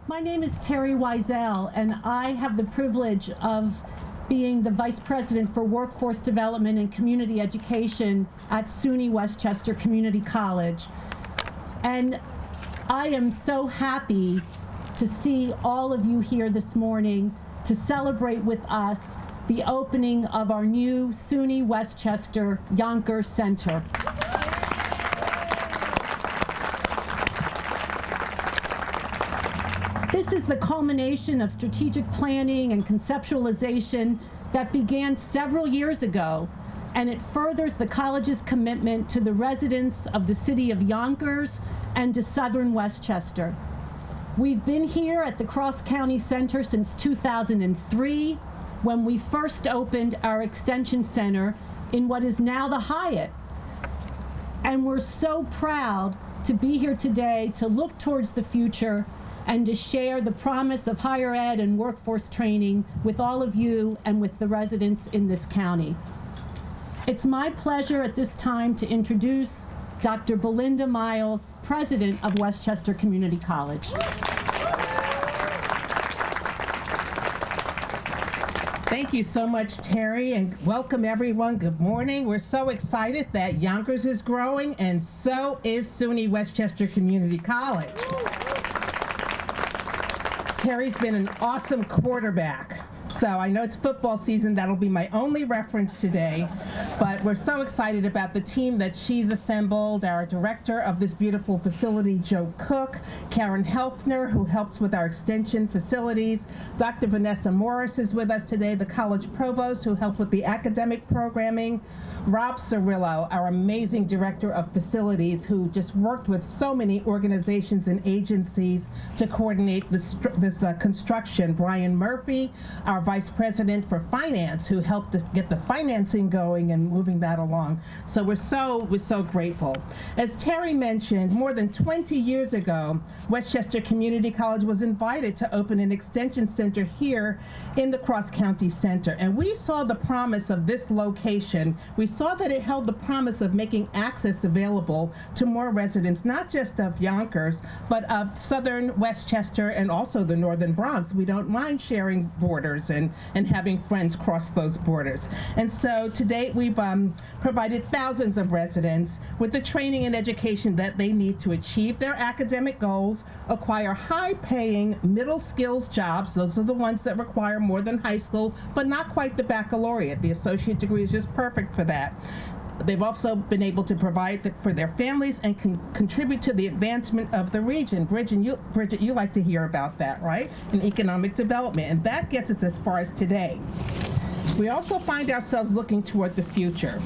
My name is Terry Wiesel, and I have the privilege of being the Vice President for Workforce Development and Community Education at SUNY Westchester Community College. And I am so happy to see all of you here this morning to celebrate with us the opening of our new SUNY Westchester Yonkers Center. This is the culmination of strategic planning and conceptualization that began several years ago, and it furthers the college's commitment to the residents of the city of Yonkers and to Southern Westchester. We've been here at the Cross County Center since 2003, when we first opened our extension center in what is now the Hyatt. And we're so proud to be here today to look towards the future and to share the promise of higher ed and workforce training with all of you and with the residents in this county. It's my pleasure at this time to introduce Dr. Belinda Miles, President of Westchester Community College. Thank you so much, Terry, and welcome everyone. Good morning. We're so excited that Yonkers is growing, and so is SUNY Westchester Community College. Terry's been an awesome quarterback. So I know it's football season, that'll be my only reference today, but we're so excited about the team that she's assembled, our director of this beautiful facility, Joe Cook, Karen Helfner, who helps with our extension facilities, Dr. Vanessa Morris is with us today, the college provost who helped with the academic programming, Rob Cirillo, our amazing director of facilities, who just worked with so many organizations and agencies to coordinate this construction, Brian Murphy, our Vice President for Finance, who helped us get the financing going and moving that along. So we're so grateful. As Terry mentioned, more than 20 years ago, Westchester Community College was invited to open an extension center here in the Cross County Center. And we saw the promise of this location. We saw that it held the promise of making access available to more residents, not just of Yonkers, but of Southern Westchester and also the Northern Bronx. We don't mind sharing borders and having friends cross those borders. And so to date, we've provided thousands of residents with the training and education that they need to achieve their academic goals, acquire high-paying middle skills jobs. Those are the ones that require more than high school, but not quite the baccalaureate. The associate degree is just perfect for that. They've also been able to provide for their families and can contribute to the advancement of the region. Bridget, you like to hear about that, right? In economic development, and that gets us as far as today. We also find ourselves looking toward the future.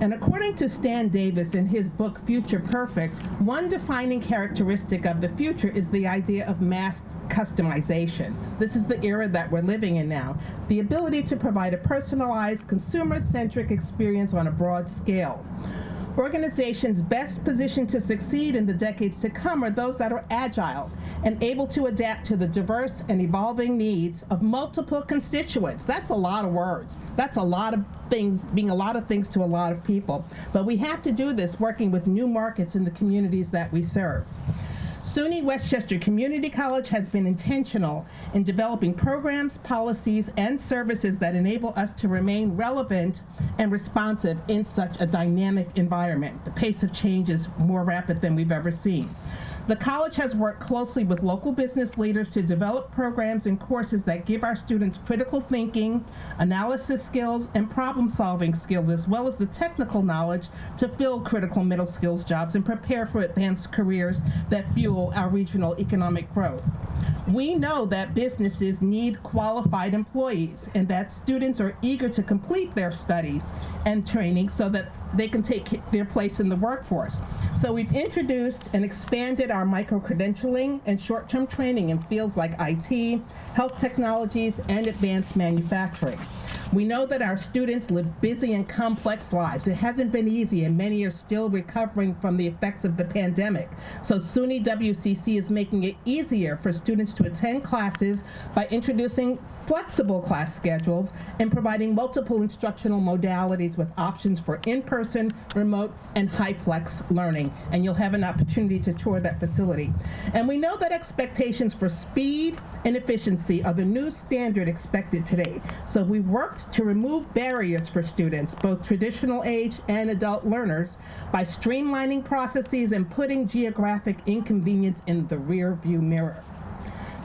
And according to Stan Davis in his book, Future Perfect, one defining characteristic of the future is the idea of mass customization. This is the era that we're living in now. The ability to provide a personalized, consumer-centric experience on a broad scale. Organizations best positioned to succeed in the decades to come are those that are agile and able to adapt to the diverse and evolving needs of multiple constituents. That's a lot of words. That's a lot of things, being a lot of things to a lot of people. But we have to do this working with new markets in the communities that we serve. SUNY Westchester Community College has been intentional in developing programs, policies, and services that enable us to remain relevant and responsive in such a dynamic environment. The pace of change is more rapid than we've ever seen. The college has worked closely with local business leaders to develop programs and courses that give our students critical thinking, analysis skills, and problem-solving skills, as well as the technical knowledge to fill critical middle skills jobs and prepare for advanced careers that fuel our regional economic growth. We know that businesses need qualified employees and that students are eager to complete their studies and training so that they can take their place in the workforce. So we've introduced and expanded our micro-credentialing and short-term training in fields like IT, health technologies, and advanced manufacturing. We know that our students live busy and complex lives. It hasn't been easy, and many are still recovering from the effects of the pandemic. So SUNY WCC is making it easier for students to attend classes by introducing flexible class schedules and providing multiple instructional modalities with options for in-person, remote, and high-flex learning. And you'll have an opportunity to tour that facility. And we know that expectations for speed and efficiency are the new standard expected today. So we worked to remove barriers for students, both traditional age and adult learners, by streamlining processes and putting geographic inconvenience in the rear view mirror.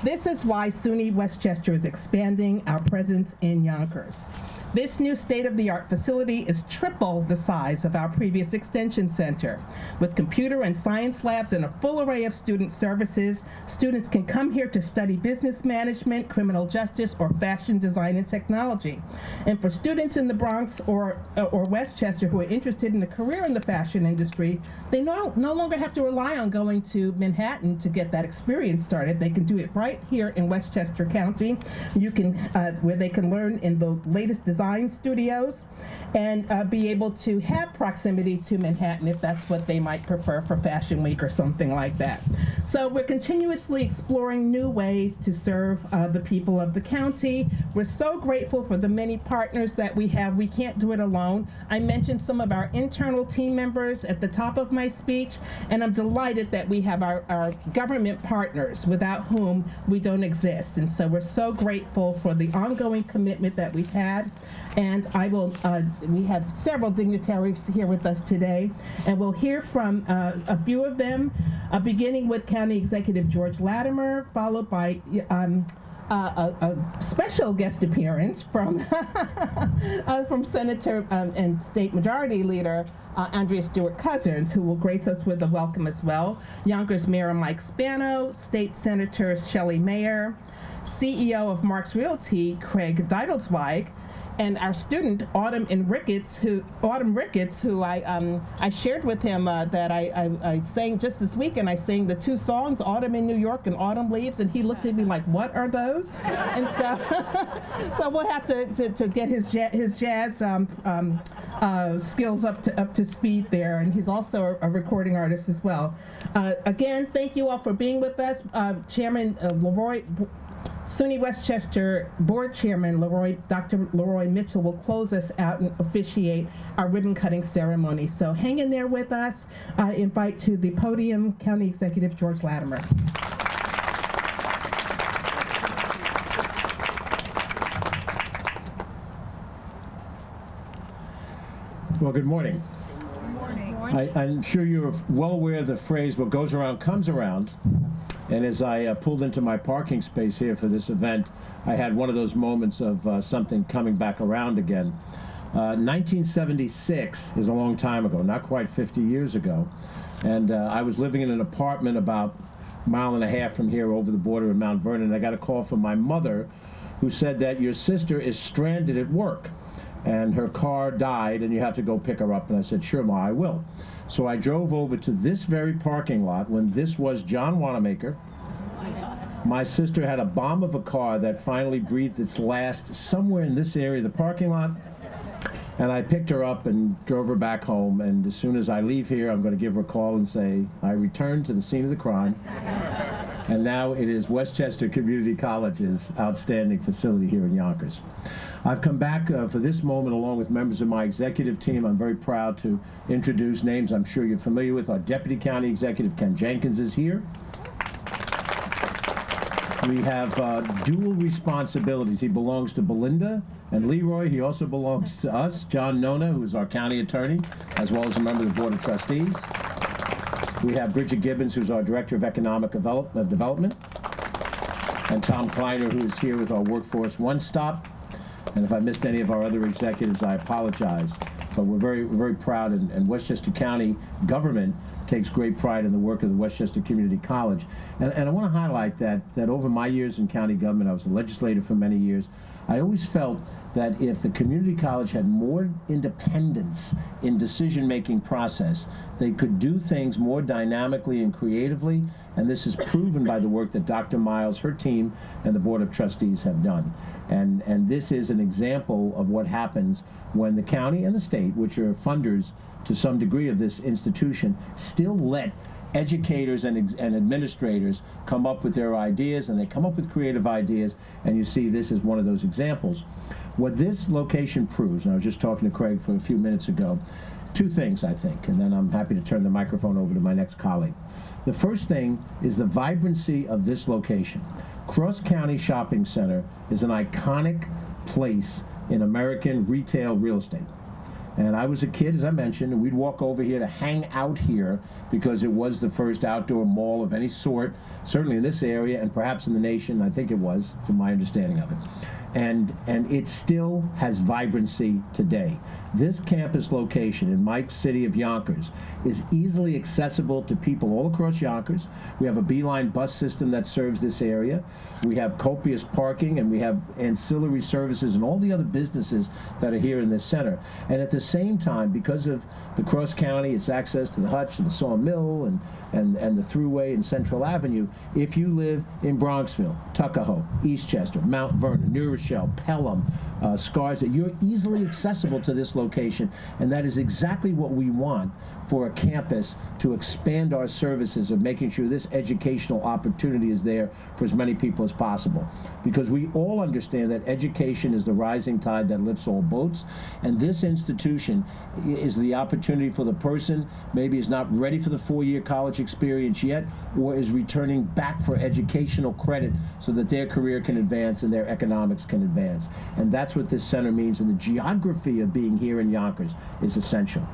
This is why SUNY Westchester is expanding our presence in Yonkers. This new state-of-the-art facility is triple the size of our previous extension center. With computer and science labs and a full array of student services, students can come here to study business management, criminal justice, or fashion design and technology. And for students in the Bronx or Westchester who are interested in a career in the fashion industry, they no longer have to rely on going to Manhattan to get that experience started. They can do it right here in Westchester County. You can, where they can learn in the latest design studios and be able to have proximity to Manhattan if that's what they might prefer for Fashion Week or something like that. So we're continuously exploring new ways to serve the people of the county. We're so grateful for the many partners that we have. We can't do it alone. I mentioned some of our internal team members at the top of my speech, and I'm delighted that we have our government partners without whom we don't exist. And so we're so grateful for the ongoing commitment that we've had. And we have several dignitaries here with us today, and we'll hear from a few of them, beginning with County Executive George Latimer, followed by a special guest appearance from from Senator and State Majority Leader Andrea Stewart-Cousins, who will grace us with a welcome as well. Yonkers Mayor Mike Spano, State Senator Shelley Mayer, CEO of Marks Realty Craig Deidelsweig, and our student Autumn Ricketts, who I shared with him that I sang just this week, and I sang the two songs, Autumn in New York and Autumn Leaves, and he looked at me like, what are those? And so we'll have to get his jazz skills up to speed there, and he's also a recording artist as well. Again, thank you all for being with us. Chairman Leroy, SUNY Westchester Board Chairman Dr. Leroy Mitchell will close us out and officiate our ribbon cutting ceremony. So hang in there with us. I invite to the podium County Executive George Latimer. Well, good morning. Good morning. I'm sure you're well aware of the phrase, what goes around comes around. And as I pulled into my parking space here for this event, I had one of those moments of something coming back around again. 1976 is a long time ago, not quite 50 years ago. And I was living in an apartment about a mile and a half from here over the border in Mount Vernon. I got a call from my mother who said that your sister is stranded at work and her car died and you have to go pick her up. And I said, sure, Ma, I will. So I drove over to this very parking lot when this was John Wanamaker. My sister had a bomb of a car that finally breathed its last somewhere in this area of the parking lot. And I picked her up and drove her back home. And as soon as I leave here, I'm going to give her a call and say, I returned to the scene of the crime. And now it is Westchester Community College's outstanding facility here in Yonkers. I've come back for this moment along with members of my executive team. I'm very proud to introduce names I'm sure you're familiar with. Our Deputy County Executive, Ken Jenkins, is here. We have dual responsibilities. He belongs to Belinda and Leroy. He also belongs to us, John Nona, who is our county attorney, as well as a member of the Board of Trustees. We have Bridget Gibbons, who's our Director of Economic Development, and Tom Kleiner, who is here with our Workforce One Stop. And if I missed any of our other executives, I apologize. But we're very proud, and Westchester County government takes great pride in the work of the Westchester Community College. And I want to highlight that over my years in county government, I was a legislator for many years, I always felt that if the community college had more independence in decision-making process, they could do things more dynamically and creatively, and this is proven by the work that Dr. Miles, her team, and the Board of Trustees have done. And this is an example of what happens when the county and the state, which are funders to some degree of this institution, still let educators and administrators come up with their ideas, and they come up with creative ideas, and you see this is one of those examples. What this location proves, and I was just talking to Craig for a few minutes ago, two things, I think, and then I'm happy to turn the microphone over to my next colleague. The first thing is the vibrancy of this location. Cross County Shopping Center is an iconic place in American retail real estate. And I was a kid, as I mentioned, and we'd walk over here to hang out here because it was the first outdoor mall of any sort, certainly in this area and perhaps in the nation. I think it was, from my understanding of it. And it still has vibrancy today. This campus location in Mike's city of Yonkers is easily accessible to people all across Yonkers. We have a Beeline bus system that serves this area. We have copious parking, and we have ancillary services and all the other businesses that are here in this center. And at the same time, because of the cross county, it's access to the Hutch and the Sawmill and the Thruway and Central Avenue. If you live in Bronxville, Tuckahoe, Eastchester, Mount Vernon, New Rochelle, Pelham, Scarsdale, you're easily accessible to this location, and that is exactly what we want for a campus to expand our services of making sure this educational opportunity is there for as many people as possible. Because we all understand that education is the rising tide that lifts all boats, and this institution is the opportunity for the person maybe is not ready for the 4-year college experience yet, or is returning back for educational credit so that their career can advance and their economics can advance. And that's what this center means, and the geography of being here in Yonkers is essential.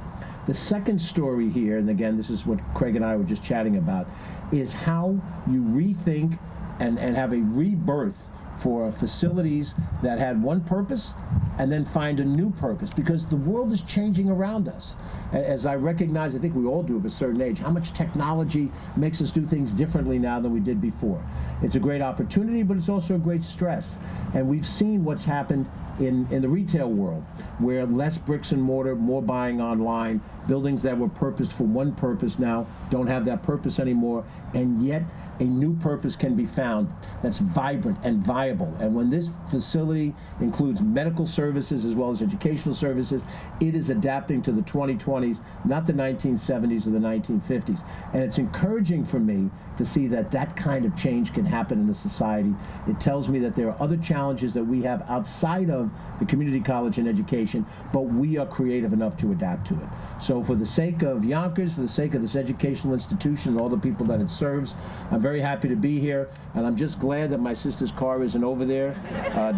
The second story here, and again, this is what Craig and I were just chatting about, is how you rethink and have a rebirth for facilities that had one purpose and then find a new purpose, because the world is changing around us. As I recognize, I think we all do at a certain age, how much technology makes us do things differently now than we did before. It's a great opportunity, but it's also a great stress. And we've seen what's happened in the retail world, where less bricks and mortar, more buying online, buildings that were purposed for one purpose now don't have that purpose anymore, and yet a new purpose can be found that's vibrant and viable. And when this facility includes medical services as well as educational services, it is adapting to the 2020s, not the 1970s or the 1950s. And it's encouraging for me to see that that kind of change can happen in a society. It tells me that there are other challenges that we have outside of the community college and education, but we are creative enough to adapt to it. So for the sake of Yonkers, for the sake of this educational institution and all the people that it serves, I'm very happy to be here, and I'm just glad that my sister's car isn't over there,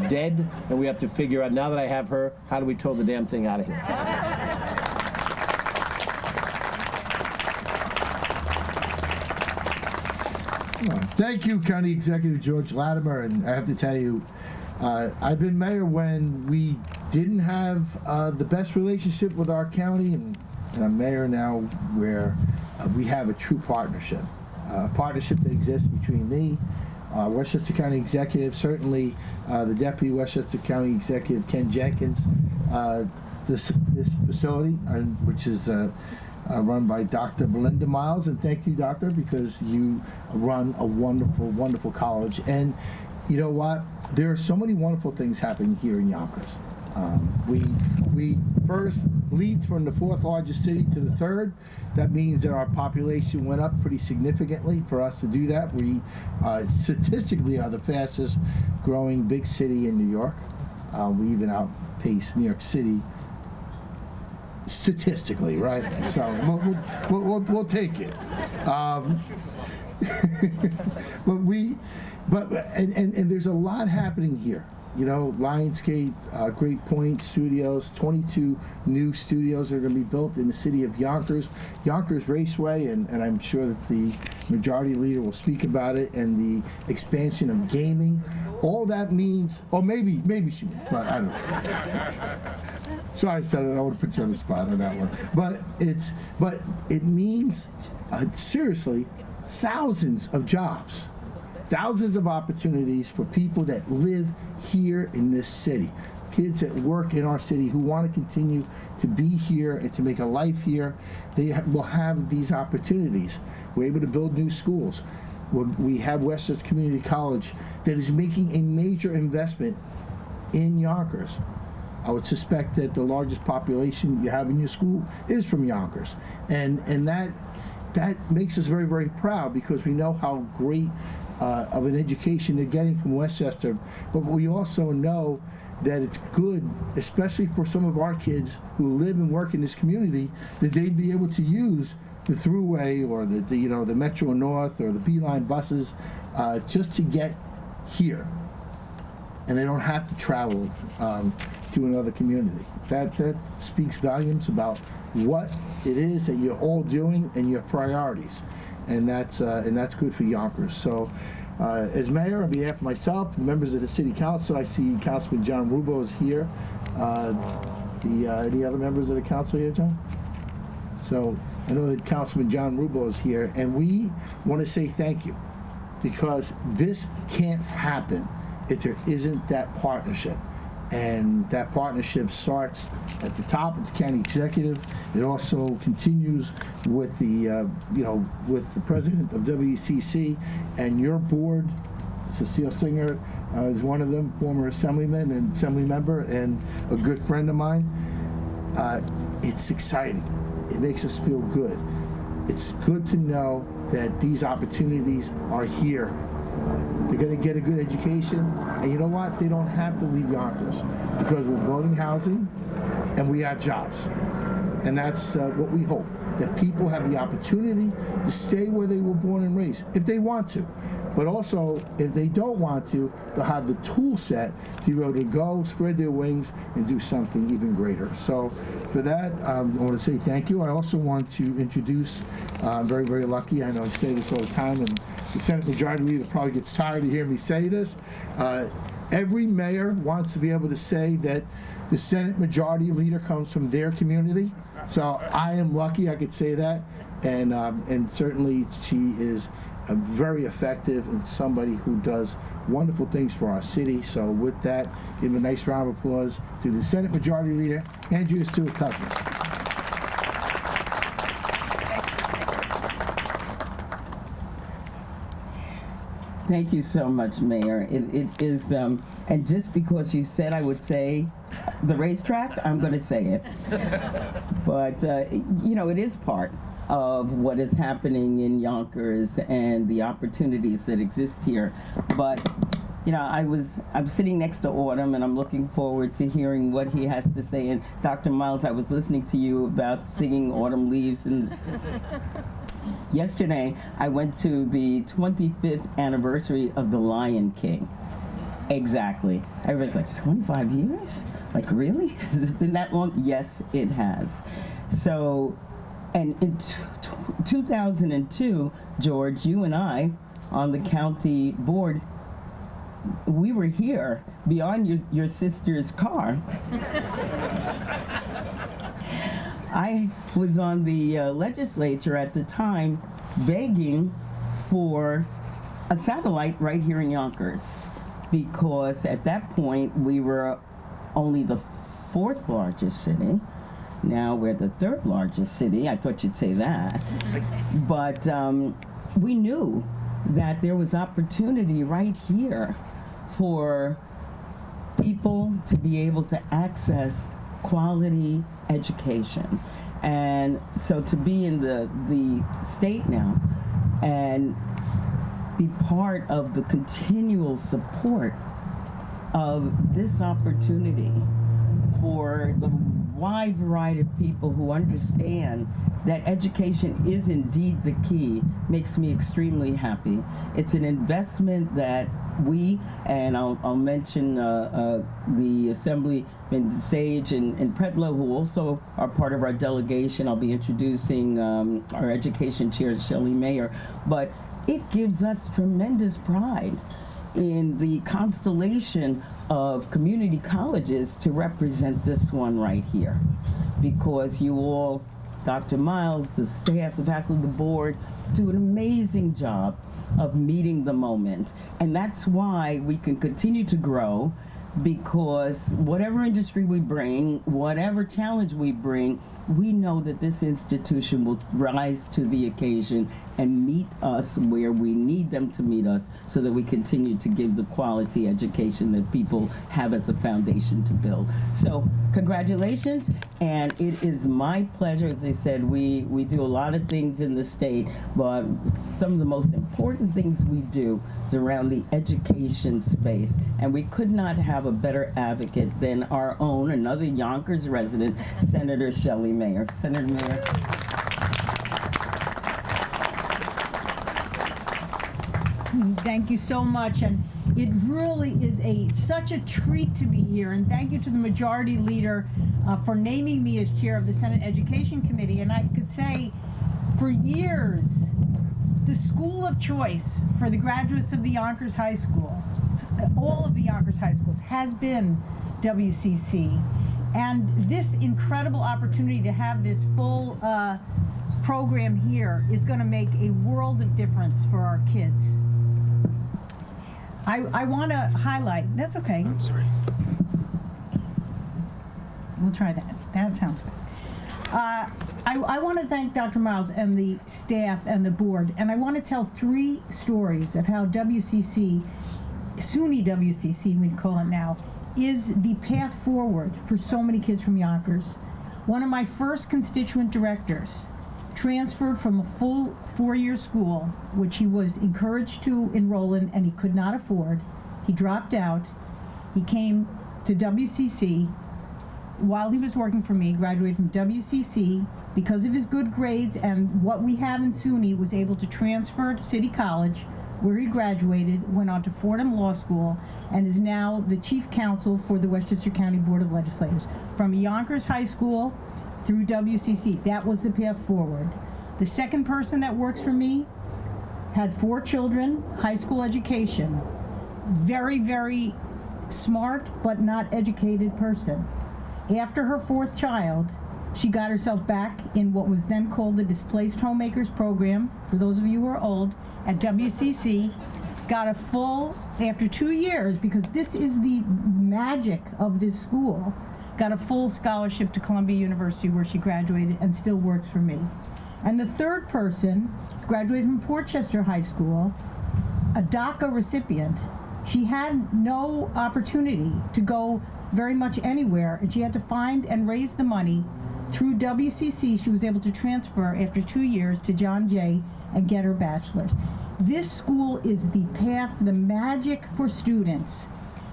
dead, and we have to figure out, now that I have her, how do we tow the damn thing out of here? Thank you, County Executive George Latimer, and I have to tell you, I've been mayor when we didn't have the best relationship with our county, and I'm mayor now where we have a true partnership. A partnership that exists between me, Westchester County Executive, certainly the Deputy Westchester County Executive, Ken Jenkins, this facility, which is run by Dr. Belinda Miles, and thank you, Doctor, because you run a wonderful, wonderful college. And you know what? There are so many wonderful things happening here in Yonkers. We first leaped from the 4th largest city to the 3rd. That means that our population went up pretty significantly. For us to do that, we statistically are the fastest growing big city in New York. We even outpace New York City statistically, right? So we'll take it. But there's a lot happening here. You know, Lionsgate, Great Point Studios, 22 new studios are going to be built in the city of Yonkers. Yonkers Raceway, and I'm sure that the majority leader will speak about it, and the expansion of gaming. All that means, or maybe she will, but I don't know. Sorry, Senator, I want to put you on the spot on that one. But it means seriously, thousands of jobs, thousands of opportunities for people that live here in this city. Kids that work in our city who want to continue to be here and to make a life here, will have these opportunities. We're able to build new schools. We have Westchester Community College that is making a major investment in Yonkers. I would suspect that the largest population you have in your school is from Yonkers. And that makes us very, very proud, because we know how great of an education they're getting from Westchester. But we also know that it's good, especially for some of our kids who live and work in this community, that they'd be able to use the Thruway or the Metro North or the B-Line buses just to get here. And they don't have to travel to another community. That speaks volumes about what it is that you're all doing and your priorities, and that's good for Yonkers. So, as mayor, on behalf of myself, the members of the city council, I see Councilman John Rubo is here. Any other members of the council here, John? So I know that Councilman John Rubo is here, and we want to say thank you, because this can't happen if there isn't that partnership. And that partnership starts at the top, at the county executive. It also continues with the, with the president of WCC and your board. Cecile Singer is one of them, former assemblyman and assembly member, and a good friend of mine. It's exciting. It makes us feel good. It's good to know that these opportunities are here. They're going to get a good education, and you know what? They don't have to leave Yonkers, because we're building housing and we have jobs. And that's what we hope, that people have the opportunity to stay where they were born and raised, if they want to. But also, if they don't want to, they'll have the tool set to be able to go, spread their wings, and do something even greater. So for that, I want to say thank you. I also want to introduce, I'm very, very lucky, I know I say this all the time, and the Senate Majority Leader probably gets tired of hearing me say this. Every mayor wants to be able to say that the Senate Majority Leader comes from their community. So I am lucky I could say that, and certainly she is very effective and somebody who does wonderful things for our city. So with that, give a nice round of applause to the Senate Majority Leader, Andrea Stewart Cousins. Thank you so much, Mayor. It is, and just because you said I would say the racetrack, I'm going to say it. But, it is part of what is happening in Yonkers and the opportunities that exist here. But, I'm sitting next to Autumn, and I'm looking forward to hearing what he has to say. And Dr. Miles, I was listening to you about singing Autumn Leaves, and yesterday I went to the 25th anniversary of The Lion King. Exactly. Everybody's like, 25 years? Like, really? Has it been that long? Yes, it has. So, and in 2002, George, you and I, on the county board, we were here beyond your sister's car. I was on the legislature at the time begging for a satellite right here in Yonkers, because at that point we were only the 4th largest city. Now we're the 3rd largest city. I thought you'd say that. But we knew that there was opportunity right here for people to be able to access quality education. And so to be in the state now and be part of the continual support of this opportunity for the wide variety of people who understand that education is indeed the key makes me extremely happy. It's an investment that we, and I'll mention the Assemblyman Sage and Predlow, who also are part of our delegation. I'll be introducing our education chair, Shelley Mayer, but it gives us tremendous pride in the constellation of community colleges to represent this one right here, because you all Dr. Miles, the staff, the faculty, the board do an amazing job of meeting the moment. And that's why we can continue to grow, because whatever industry we bring, whatever challenge we bring, we know that this institution will rise to the occasion and meet us where we need them to meet us, so that we continue to give the quality education that people have as a foundation to build. So congratulations, and it is my pleasure. As I said, we do a lot of things in the state, but some of the most important things we do is around the education space, and we could not have a better advocate than our own, another Yonkers resident, Senator Shelley Mayer. Senator Mayer. Thank you so much, and it really is such a treat to be here, and thank you to the Majority Leader for naming me as chair of the Senate Education Committee. And I could say, for years, the school of choice for the graduates of the Yonkers High School, all of the Yonkers High Schools, has been WCC. And this incredible opportunity to have this full program here is going to make a world of difference for our kids. I want to highlight, that's okay. I'm sorry. We'll try that. That sounds good. I want to thank Dr. Miles and the staff and the board, and I want to tell 3 stories of how WCC, SUNY WCC we call it now, is the path forward for so many kids from Yonkers. One of my first constituent directors transferred from a full 4-year school, which he was encouraged to enroll in and he could not afford. He dropped out. He came to WCC while he was working for me, graduated from WCC. Because of his good grades and what we have in SUNY, was able to transfer to City College, where he graduated, went on to Fordham Law School, and is now the chief counsel for the Westchester County Board of Legislators. From Yonkers High School through WCC, that was the path forward. The second person that works for me had 4 children, high school education. Very, very smart, but not educated person. After her 4th child, she got herself back in what was then called the Displaced Homemakers Program, for those of you who are old, at WCC, got a full, after 2 years, because this is the magic of this school, got a full scholarship to Columbia University, where she graduated and still works for me. And the third person graduated from Portchester High School, a DACA recipient. She had no opportunity to go very much anywhere, and she had to find and raise the money. Through WCC, she was able to transfer after 2 years to John Jay and get her bachelor's. This school is the path, the magic for students,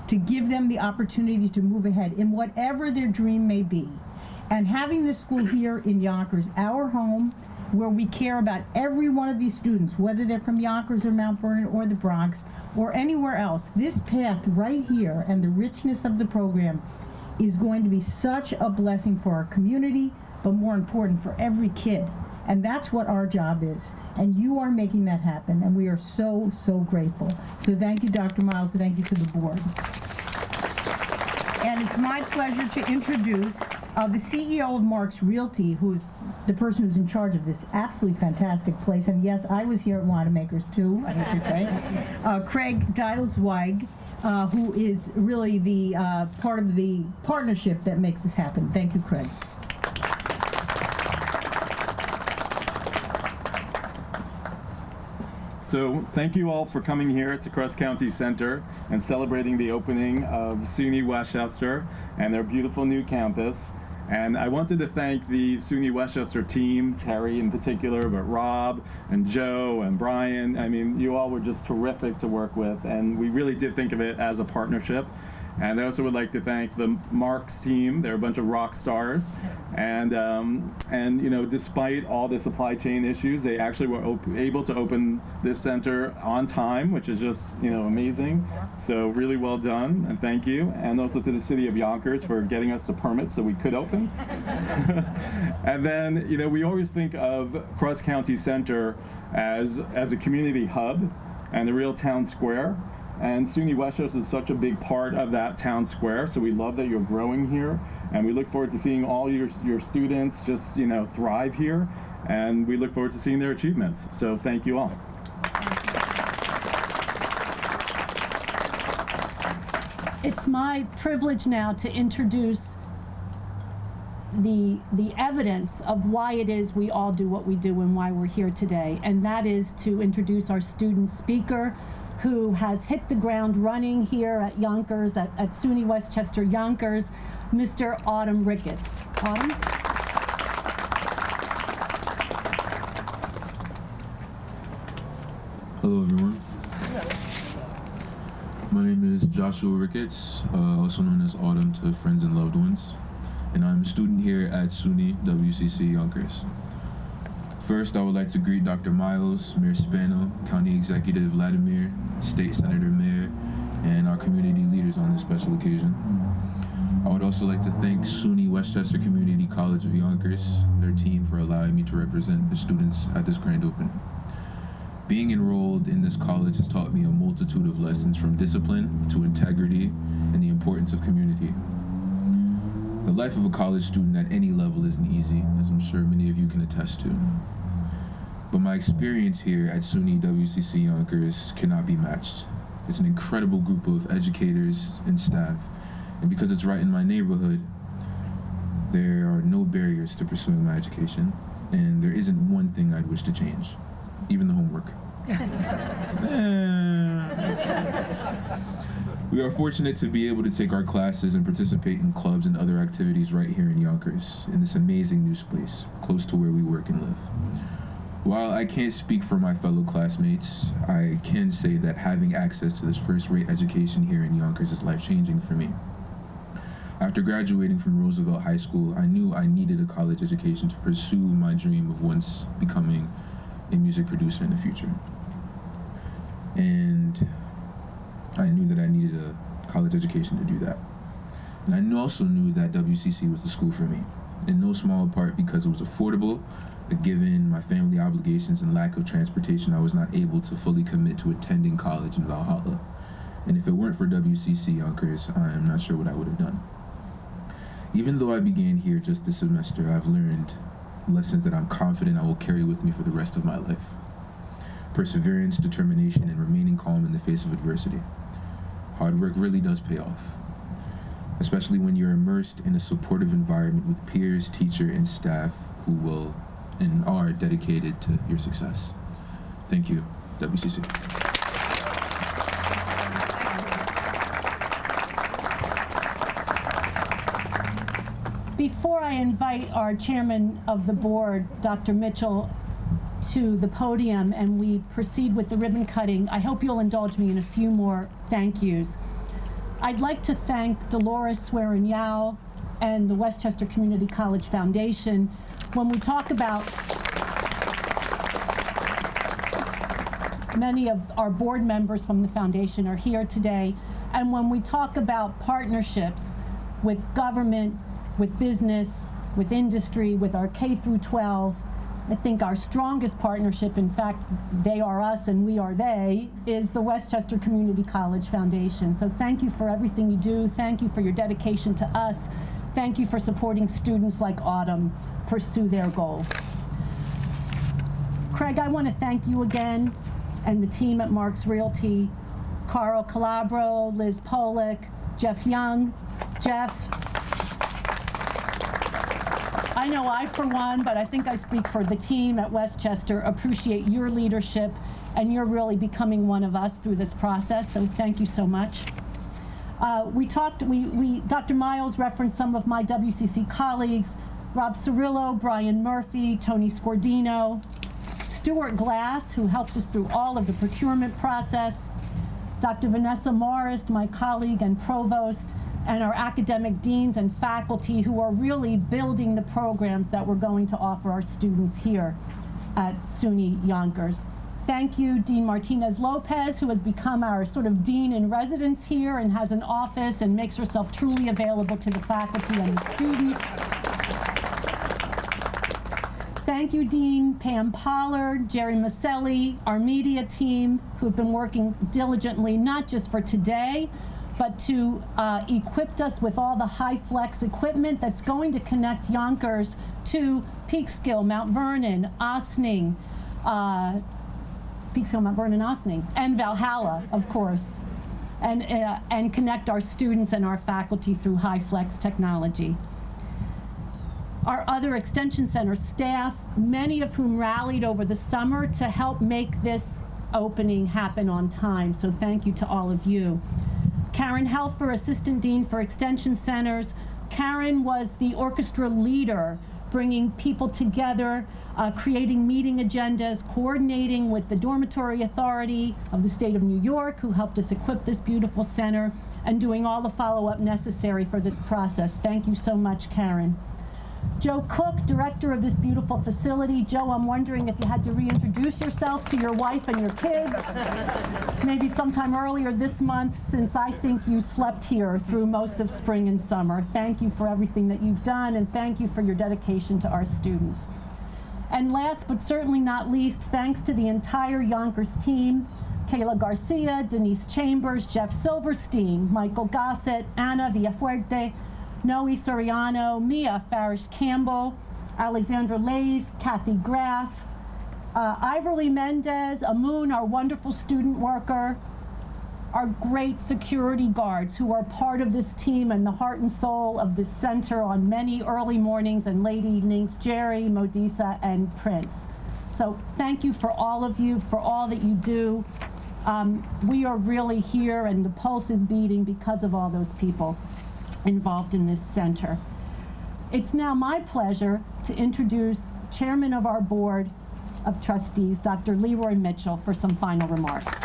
to give them the opportunity to move ahead in whatever their dream may be. And having this school here in Yonkers, our home, where we care about every one of these students, whether they're from Yonkers or Mount Vernon or the Bronx or anywhere else, this path right here and the richness of the program is going to be such a blessing for our community, but more important, for every kid. And that's what our job is. And you are making that happen, and we are so, so grateful. So thank you, Dr. Miles, and thank you to the board. And it's my pleasure to introduce the CEO of Mark's Realty, who's the person who's in charge of this absolutely fantastic place. And yes, I was here at Winemakers too, I hate to say. Craig Deidelzweig, who is really the part of the partnership that makes this happen. Thank you, Craig. So thank you all for coming here to Cross County Center and celebrating the opening of SUNY Westchester and their beautiful new campus. And I wanted to thank the SUNY Westchester team, Terry in particular, but Rob and Joe and Brian. I mean, you all were just terrific to work with, and we really did think of it as a partnership. And I also would like to thank the Marks team. They're a bunch of rock stars, and you know, despite all the supply chain issues, they actually were able to open this center on time, which is just, you know, amazing. So really well done, and thank you. And also to the city of Yonkers for getting us the permit so we could open. And then, you know, we always think of Cross County Center as a community hub and a real town square. And SUNY Westchester is such a big part of that town square, so we love that you're growing here, and we look forward to seeing all your students just, thrive here, and we look forward to seeing their achievements. So thank you all. It's my privilege now to introduce the evidence of why it is we all do what we do and why we're here today, and that is to introduce our student speaker, who has hit the ground running here at Yonkers, at SUNY Westchester Yonkers, Mr. Autumn Ricketts. Autumn? Hello, everyone. My name is Joshua Ricketts, also known as Autumn to friends and loved ones, and I'm a student here at SUNY WCC Yonkers. First, I would like to greet Dr. Miles, Mayor Spano, County Executive Vladimir, State Senator Mayor, and our community leaders on this special occasion. I would also like to thank SUNY Westchester Community College of Yonkers, their team, for allowing me to represent the students at this grand opening. Being enrolled in this college has taught me a multitude of lessons, from discipline to integrity and the importance of community. The life of a college student at any level isn't easy, as I'm sure many of you can attest to. But my experience here at SUNY WCC Yonkers cannot be matched. It's an incredible group of educators and staff, and because it's right in my neighborhood, there are no barriers to pursuing my education, and there isn't one thing I'd wish to change, even the homework. We are fortunate to be able to take our classes and participate in clubs and other activities right here in Yonkers, in this amazing new space, close to where we work and live. While I can't speak for my fellow classmates, I can say that having access to this first-rate education here in Yonkers is life-changing for me. After graduating from Roosevelt High School, I knew I needed a college education to pursue my dream of once becoming a music producer in the future. And I knew that I needed a college education to do that. And I also knew that WCC was the school for me, in no small part because it was affordable. Given my family obligations and lack of transportation, I was not able to fully commit to attending college in Valhalla. And if it weren't for WCC Yonkers, I am not sure what I would have done. Even though I began here just this semester, I've learned lessons that I'm confident I will carry with me for the rest of my life. Perseverance, determination, and remaining calm in the face of adversity. Hard work really does pay off, especially when you're immersed in a supportive environment with peers, teacher, and staff who will and are dedicated to your success. Thank you, WCC. Before I invite our chairman of the board, Dr. Mitchell, to the podium and we proceed with the ribbon cutting, I hope you'll indulge me in a few more thank yous. I'd like to thank Dolores Swearin-Yao and the Westchester Community College Foundation. When we talk about, many of our board members from the foundation are here today, and when we talk about partnerships with government, with business, with industry, with our K through 12, I think our strongest partnership, in fact, they are us and we are they, is the Westchester Community College Foundation. So thank you for everything you do. Thank you for your dedication to us. Thank you for supporting students like Autumn pursue their goals. Craig, I want to thank you again and the team at Marks Realty, Carl Calabro, Liz Polick, Jeff Young. Jeff, I know I, for one, but I think I speak for the team at Westchester, appreciate your leadership, and you're really becoming one of us through this process, so thank you so much. Dr. Miles referenced some of my WCC colleagues, Rob Cirillo, Brian Murphy, Tony Scordino, Stuart Glass, who helped us through all of the procurement process, Dr. Vanessa Morris, my colleague and provost, and our academic deans and faculty who are really building the programs that we're going to offer our students here at SUNY Yonkers. Thank you, Dean Martinez Lopez, who has become our sort of dean in residence here and has an office and makes herself truly available to the faculty and the students. Thank you, Dean Pam Pollard, Jerry Maselli, our media team, who've been working diligently, not just for today, but to equip us with all the high flex equipment that's going to connect Yonkers to Peekskill, Mount Vernon, Ossining, Peekskill, Mount Vernon, Ossining, and Valhalla, of course, and connect our students and our faculty through high flex technology. Our other Extension Center staff, many of whom rallied over the summer to help make this opening happen on time, so thank you to all of you. Karen Helfer, Assistant Dean for Extension Centers. Karen was the orchestra leader, bringing people together, creating meeting agendas, coordinating with the Dormitory Authority of the State of New York, who helped us equip this beautiful center, and doing all the follow-up necessary for this process. Thank you so much, Karen. Joe Cook, director of this beautiful facility. Joe, I'm wondering if you had to reintroduce yourself to your wife and your kids, maybe sometime earlier this month, since I think you slept here through most of spring and summer. Thank you for everything that you've done, and thank you for your dedication to our students. And last but certainly not least, thanks to the entire Yonkers team, Kayla Garcia, Denise Chambers, Jeff Silverstein, Michael Gossett, Anna Villafuerte, Noe Soriano, Mia Farish-Campbell, Alexandra Lays, Kathy Graff, Iverly Mendez, Amun, our wonderful student worker, our great security guards who are part of this team and the heart and soul of this center on many early mornings and late evenings, Jerry, Modisa, and Prince. So thank you for all of you, for all that you do. We are really here, and the pulse is beating because of all those people involved in this center. It's now my pleasure to introduce Chairman of our Board of Trustees, Dr. Leroy Mitchell, for some final remarks.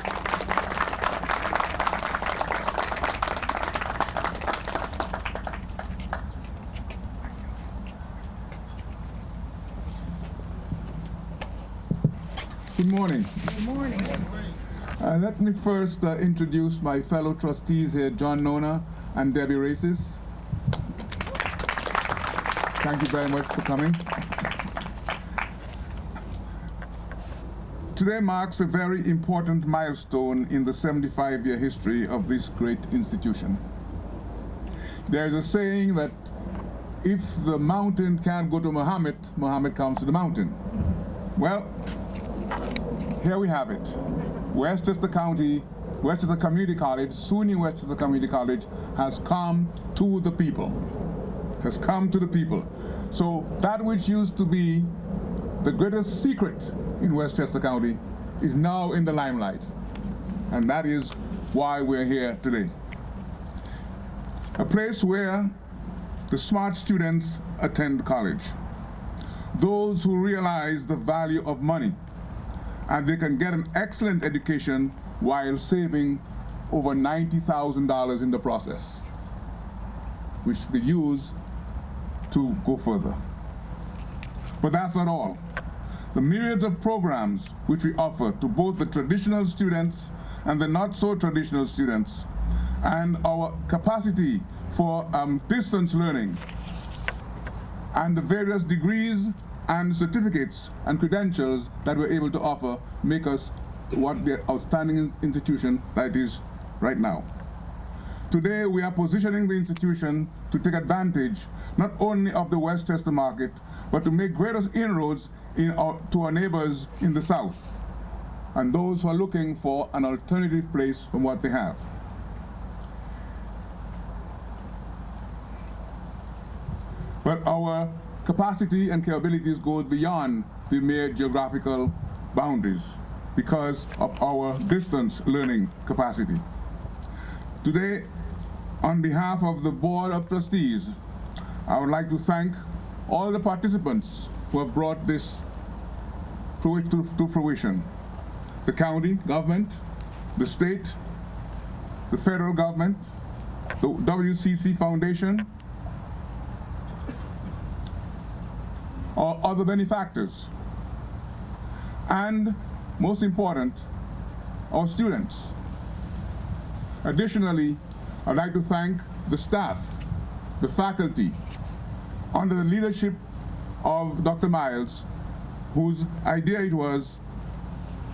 Good morning. Good morning. Let me first introduce my fellow trustees here, John Nona and Debbie Races. Thank you very much for coming. Today marks a very important milestone in the 75-year history of this great institution. There's a saying that if the mountain can't go to Muhammad, Muhammad comes to the mountain. Well, here we have it. Westchester Community College, SUNY Westchester Community College, has come to the people. Has come to the people. So that which used to be the greatest secret in Westchester County is now in the limelight. And that is why we're here today. A place where the smart students attend college. Those who realize the value of money, and they can get an excellent education while saving over $90,000 in the process, which they use to go further. But that's not all. The myriads of programs which we offer to both the traditional students and the not so traditional students, and our capacity for distance learning, and the various degrees and certificates and credentials that we're able to offer make us what the outstanding institution that it is right now. Today, we are positioning the institution to take advantage not only of the Westchester market, but to make greater inroads to our neighbors in the South, and those who are looking for an alternative place from what they have. But our capacity and capabilities go beyond the mere geographical boundaries because of our distance learning capacity. Today, on behalf of the Board of Trustees, I would like to thank all the participants who have brought this to fruition. The county government, the state, the federal government, the WCC Foundation, or other benefactors, and most important, our students. Additionally, I'd like to thank the staff, the faculty, under the leadership of Dr. Miles, whose idea it was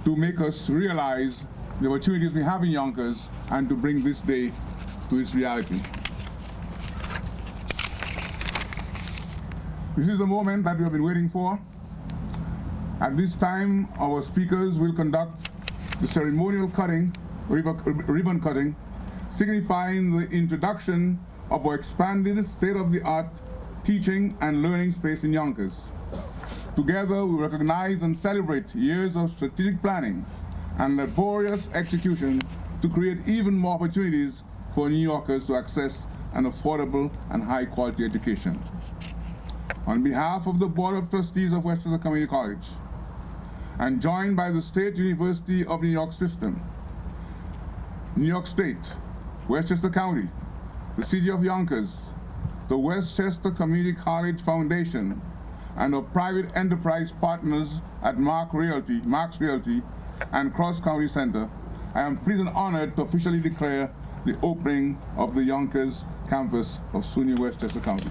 to make us realize the opportunities we have in Yonkers and to bring this day to its reality. This is the moment that we have been waiting for. At this time, our speakers will conduct the ceremonial cutting, ribbon cutting, signifying the introduction of our expanded state-of-the-art teaching and learning space in Yonkers. Together, we recognize and celebrate years of strategic planning and laborious execution to create even more opportunities for New Yorkers to access an affordable and high-quality education. On behalf of the Board of Trustees of Westchester Community College, and joined by the State University of New York System, New York State, Westchester County, the City of Yonkers, the Westchester Community College Foundation, and our private enterprise partners at Marks Realty, and Cross County Center, I am pleased and honored to officially declare the opening of the Yonkers campus of SUNY Westchester County.